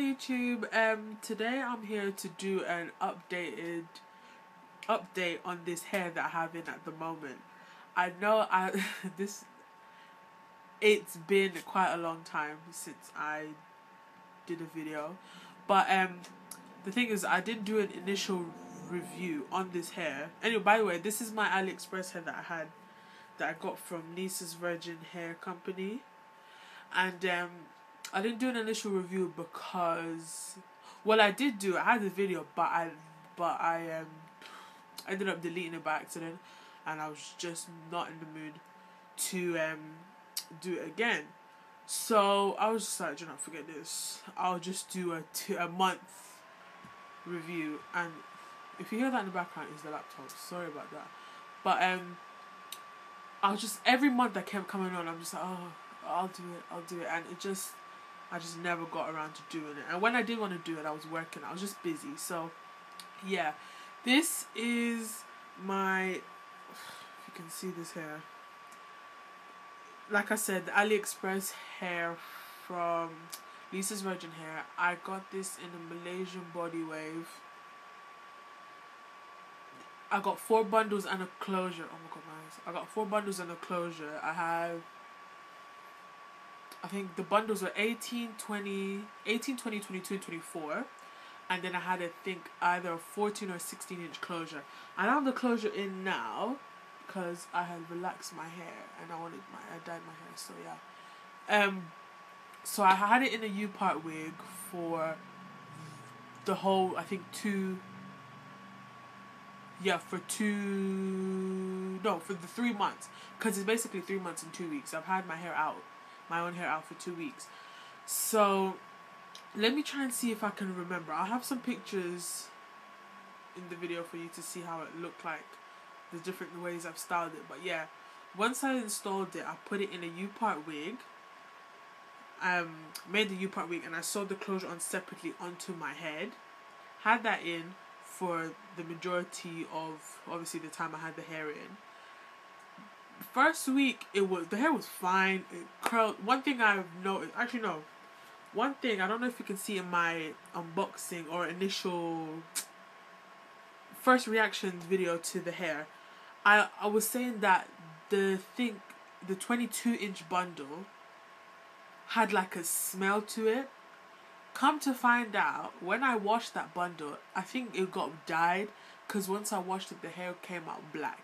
YouTube. Today I'm here to do an update on this hair that I have in at the moment. I know it's been quite a long time since I did a video, but the thing is I did do an initial review on this hair. Anyway, by the way, this is my Aliexpress hair that I got from Niece's Virgin Hair Company, and I didn't do an initial review because, well, I had the video, but I ended up deleting it by accident, and I was just not in the mood to do it again. So I was just like, do not forget this. I'll just do a month review, and if you hear that in the background, is the laptop. Sorry about that, but I was just, every month that kept coming on, I'm just like, oh, I'll do it, and I just never got around to doing it. And when I did want to do it, I was working. I was just busy. So, yeah. This is my, if you can see this hair. Like I said, the Aliexpress hair from Lisa's Virgin Hair. I got this in a Malaysian Bodywave. I got 4 bundles and a closure. Oh my god, my eyes. I got 4 bundles and a closure. I think the bundles were 18, 20, 22, 24. And then I had, I think, either a 14 or 16-inch closure. I have the closure in now because I had relaxed my hair and I dyed my hair, so yeah. So I had it in a U-part wig for the whole, I think, for the 3 months. Because it's basically 3 months and 2 weeks. I've had my own hair out for 2 weeks. So let me try and see if I can remember. I'll have some pictures in the video for you to see how it looked like, the different ways I've styled it. But yeah, once I installed it, I put it in a U-part wig. Made the U-part wig, and I sewed the closure on separately onto my head. Had that in for the majority of, obviously, the time I had the hair in. First week, the hair was fine. It curled. One thing I've noticed, actually no, one thing, I don't know if you can see in my unboxing or initial first reactions video to the hair, I was saying that the 22-inch bundle had like a smell to it. Come to find out, when I washed that bundle, I think it got dyed, because once I washed it, the hair came out black.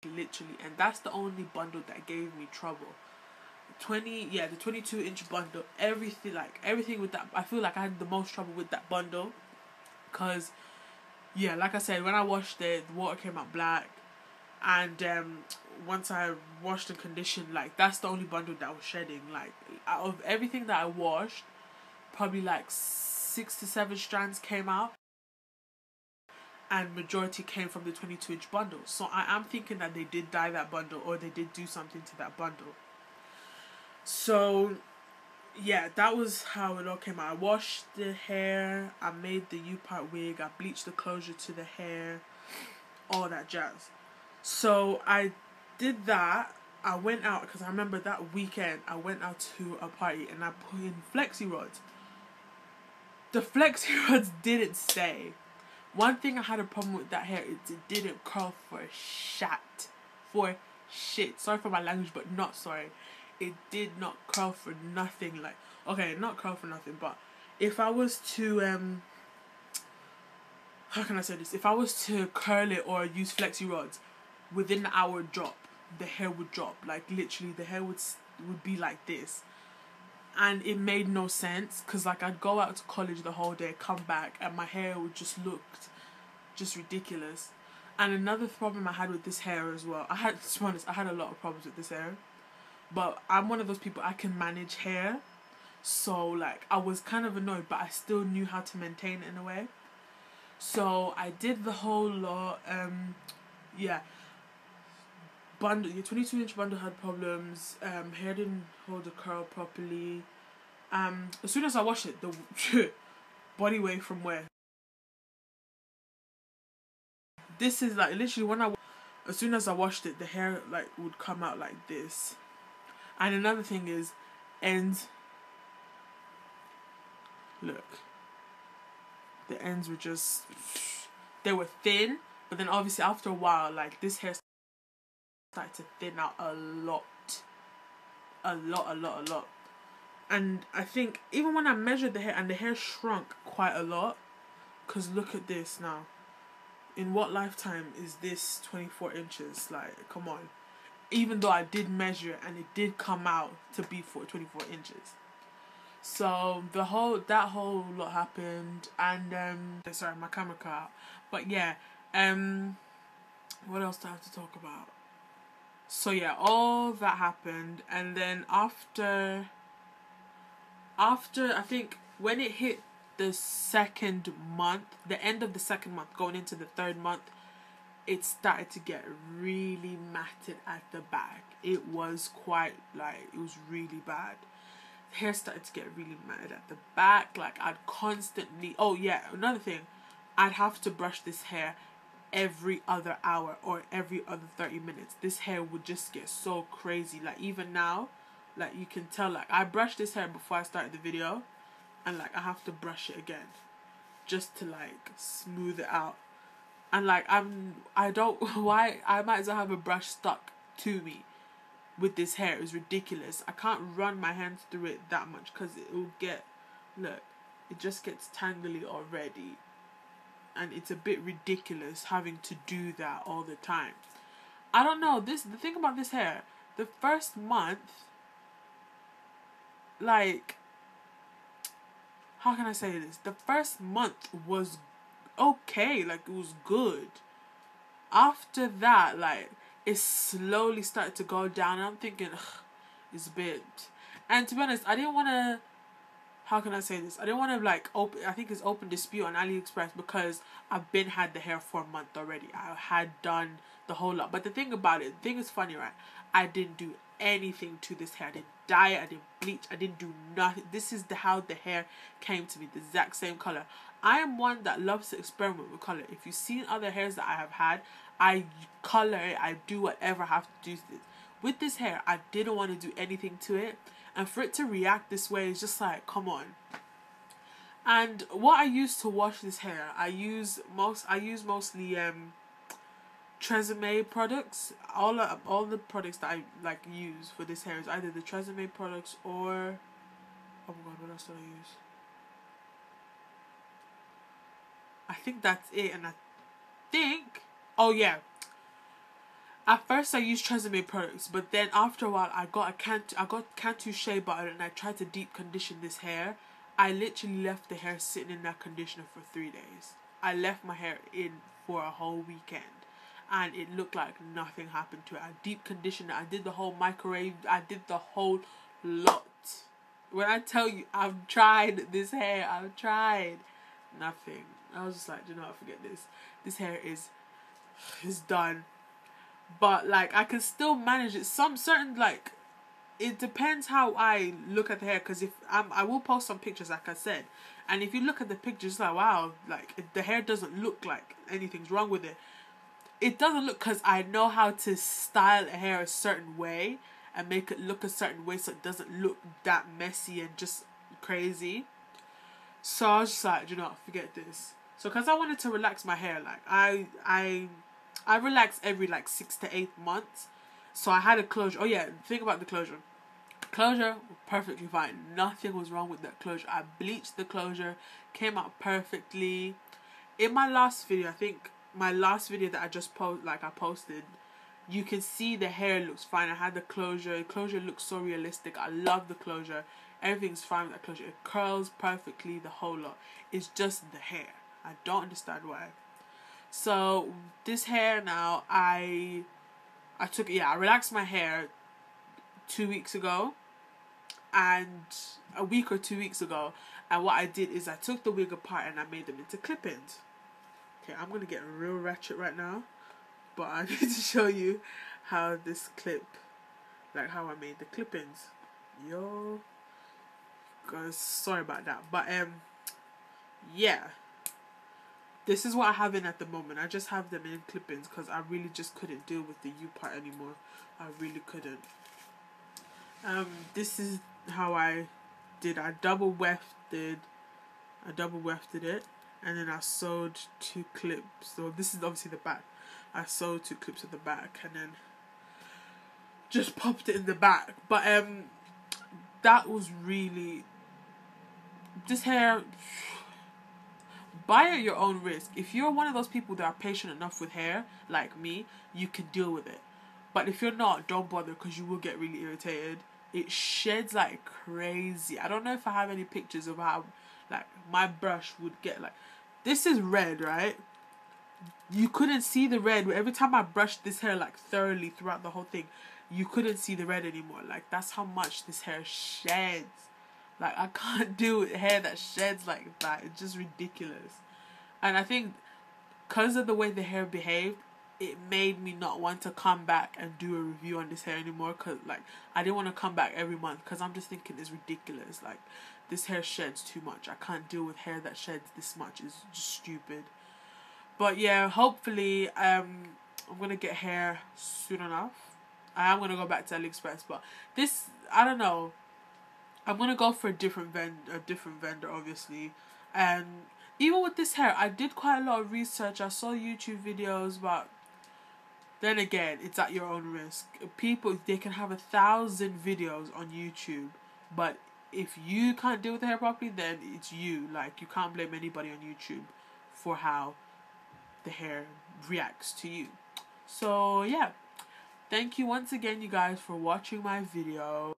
Literally, and that's the only bundle that gave me trouble. The 22-inch bundle, everything with that, I feel like I had the most trouble with that bundle, because yeah, like I said, when I washed it, the water came out black, and once I washed and conditioned, like, that's the only bundle that was shedding. Like, out of everything that I washed, probably like 6 to 7 strands came out, and majority came from the 22-inch bundle. So I am thinking that they did dye that bundle, or they did do something to that bundle. So yeah, that was how it all came out. I washed the hair, I made the U-part wig, I bleached the closure to the hair, all that jazz. So I did that. I went out, because I remember that weekend I went out to a party and I put in flexi rods. The flexi rods didn't stay. One thing I had a problem with that hair, it didn't curl for shit. Sorry for my language, but not sorry. It did not curl for nothing. Like, okay, not curl for nothing, but if I was to how can I say this? If I was to curl it or use flexi rods, within an hour drop, the hair would drop. Like, literally, the hair would be like this. And it made no sense, because like, I'd go out to college the whole day, come back, and my hair would just look just ridiculous. And another problem I had with this hair as well, to be honest, I had a lot of problems with this hair, but I'm one of those people, I can manage hair, so like, I was kind of annoyed, but I still knew how to maintain it in a way. So I did the whole lot. Yeah, bundle, your 22-inch bundle had problems. Hair didn't hold the curl properly. As soon as I washed it, the Bodywave from where? This is like, literally, as soon as I washed it, the hair like would come out like this. And another thing is, ends Look, the ends were just, they were thin, but then obviously after a while, like, this hair started to thin out a lot. A lot. And I think even when I measured the hair, and the hair shrunk quite a lot, because look at this now. In what lifetime is this 24 inches? Like, come on. Even though I did measure it and it did come out to be 24 inches. So that whole lot happened, and sorry, my camera cut out. But yeah, what else do I have to talk about? So yeah, all that happened, and then after I think when it hit the second month, the end of the second month, going into the third month, it started to get really matted at the back. It was quite, like, it was really bad. The hair started to get really matted at the back. Like, I'd constantly, oh yeah, another thing, I'd have to brush this hair every other hour or every other 30 minutes. This hair would just get so crazy. Like, even now, like, you can tell, like, I brushed this hair before I started the video, and like, I have to brush it again just to like smooth it out. And like, I don't why I might as well have a brush stuck to me with this hair. It was ridiculous. I can't run my hands through it that much because it will get, look, it just gets tangly already. And it's a bit ridiculous having to do that all the time. I don't know, the thing about this hair, the first month, like, how can I say this? The first month was okay, like, it was good. After that, like, it slowly started to go down, and I'm thinking, ugh, it's a bit. And to be honest, I didn't want to, how can I say this? I didn't want to, like, I think it's open dispute on Aliexpress, because I've had the hair for a month already. I had done the whole lot. But the thing about it, the thing is funny, right? I didn't do anything to this hair. I didn't dye it, I didn't bleach, I didn't do nothing. This is how the hair came to me, the exact same color. I am one that loves to experiment with color. If you've seen other hairs that I have had, I color it, I do whatever I have to do to this. With this hair, I didn't want to do anything to it. And for it to react this way is just like, come on. And what I use to wash this hair, I use mostly Tresemme products. All the products that I like use for this hair is either the Tresemme products or, oh my god, what else do I use? I think that's it. And I think, oh yeah, at first I used Tresemme products, but then after a while I got Cantu shea butter, and I tried to deep condition this hair. I literally left the hair sitting in that conditioner for 3 days. I left my hair in for a whole weekend, and it looked like nothing happened to it. I deep conditioned it. I did the whole microwave. I did the whole lot. When I tell you, I've tried this hair. I've tried. Nothing. I was just like, do not forget this. This hair is done. But like, I can still manage it. Some certain, like, it depends how I look at the hair. Because if I will post some pictures, like I said. And if you look at the pictures, it's like, wow, like, the hair doesn't look like anything's wrong with it. It doesn't look, because I know how to style a hair a certain way and make it look a certain way so it doesn't look that messy and just crazy. So I was just like, do not forget this. So because I wanted to relax my hair, like, I relax every like 6 to 8 months. So I had a closure. Oh yeah, think about the closure. Closure, perfectly fine. Nothing was wrong with that closure. I bleached the closure, came out perfectly. In my last video, I think my last video that I just posted, you can see the hair looks fine. I had the closure. The closure looks so realistic. I love the closure. Everything's fine with that closure. It curls perfectly, the whole lot. It's just the hair. I don't understand why. So this hair now, I relaxed my hair 2 weeks ago, and a week or 2 weeks ago, and what I did is I took the wig apart and I made them into clip-ins. Okay, I'm gonna get real ratchet right now, but I need to show you how this clip, like how I made the clip-ins. Yo, guys, sorry about that, but yeah. This is what I have in at the moment. I just have them in clip-ins because I really just couldn't deal with the U part anymore. I really couldn't. This is how I did. I double wefted I double wefted it, and then I sewed 2 clips. So this is obviously the back. I sewed 2 clips at the back, and then just popped it in the back. But that was really, this hair, buy at your own risk. If you're one of those people that are patient enough with hair, like me, you can deal with it. But if you're not, don't bother, because you will get really irritated. It sheds like crazy. I don't know if I have any pictures of how, like, my brush would get, like, this is red, right? You couldn't see the red. Every time I brushed this hair, like, thoroughly throughout the whole thing, you couldn't see the red anymore. Like, that's how much this hair sheds. Like, I can't deal with hair that sheds like that. It's just ridiculous. And I think because of the way the hair behaved, it made me not want to come back and do a review on this hair anymore. Because, like, I didn't want to come back every month, because I'm just thinking it's ridiculous. Like, this hair sheds too much. I can't deal with hair that sheds this much. It's just stupid. But yeah, hopefully I'm going to get hair soon enough. I am going to go back to Aliexpress. But this, I don't know. I'm going to go for a different vendor, obviously. And even with this hair, I did quite a lot of research. I saw YouTube videos, but then again, it's at your own risk. People, they can have 1,000 videos on YouTube, but if you can't deal with the hair properly, then it's you. Like, you can't blame anybody on YouTube for how the hair reacts to you. So yeah, thank you once again, you guys, for watching my video.